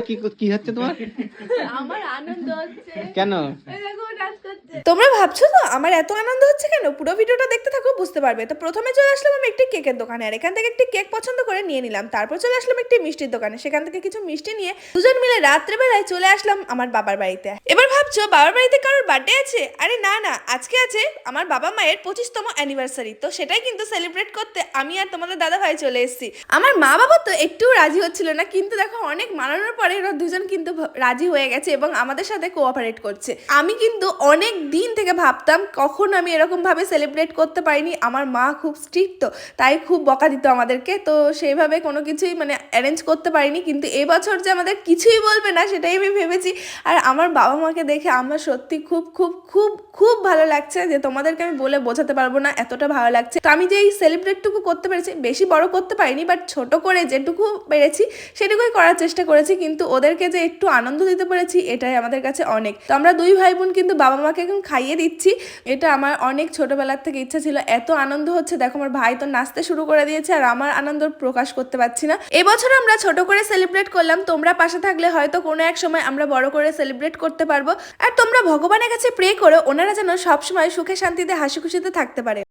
কি কি হচ্ছে তোমার? আমার আনন্দ হচ্ছে। কেন? তোমরা ভাবছো তো আমার এত আনন্দ হচ্ছে কেন? পুরো ভিডিওটা দেখতে থাকো, বুঝতে পারবে। তো প্রথমে চলে আসলাম আমি একটি কেকের দোকানে, আর এখান থেকে একটি কেক পছন্দ করে নিয়ে নিলাম। তারপর চলে আসলাম একটি মিষ্টির দোকানে, সেখান থেকে কিছু মিষ্টি নিয়ে দুজন মিলে রাত্রেবেলায় চলে আসলাম আমার বাবার বাড়িতে। এবার ভাবছো বাবার বাড়িতে কারোর বার্থডে আছে? আরে না না, আজকে আছে আমার বাবা মায়ের 25তম অ্যানিভার্সারি। তো সেটাই কিন্তু সেলিব্রেট করতে আমি আর তোমাদের দাদা ভাই চলে এসেছি। আমার মা বাবা তো একটু রাজি হচ্ছিল না, কিন্তু দেখো অনেক মানানোর পরে এরা দুজন কিন্তু রাজি হয়ে গেছে এবং আমাদের সাথে কোঅপারেট করছে। আমি কিন্তু অনেক দিন থেকে ভাবতাম কখন আমি এরকম ভাবে সেলিব্রেট করতে পারিনি। আমার মা খুব স্ট্রিক্ট, তো তাই খুব বকা দিত আমাদেরকে, তো সেইভাবে কোনো কিছুই মানে অ্যারেঞ্জ করতে পারিনি। কিন্তু এবছর যে আমাদের কিছুই বলবে না সেটাই আমি ভেবেছি। আর আমার বাবা মাকে দেখে আমার সত্যি খুব খুব খুব খুব ভালো লাগছে, যে তোমাদেরকে আমি বলে বোঝাতে পারবো না, এতটা ভালো লাগছে। তো আমি যে এই সেলিব্রেটটুকু করতে পেরেছি, বেশি বড় করতে পারিনি, বাট ছোট করে যেটুকু পেরেছি সেটুকুই করার চেষ্টা করেছি। কিন্তু ওদেরকে যে একটু আনন্দ দিতে পেরেছি এটাই আমাদের কাছে অনেক। তো আমরা দুই ভাই বোন কিন্তু বাবা মাকে এখন খাইয়ে দিচ্ছি। এটা আমার অনেক ছোটবেলার থেকে ইচ্ছা ছিল। এত আনন্দ হচ্ছে, দেখো আমার ভাই তো নাচতে শুরু করে দিয়েছে আর আমার আনন্দ প্রকাশ করতে পারছি না। এবছর আমরা ছোট করে সেলিব্রেট করলাম, তোমরা পাশে থাকলে হয়তো কোনো এক সময় আমরা বড় করে সেলিব্রেট করতে পারবো। আর তোমরা ভগবানের কাছে প্রে করো ওনারা যেন সবসময় সুখে শান্তিতে হাসি খুশিতে থাকতে পারে।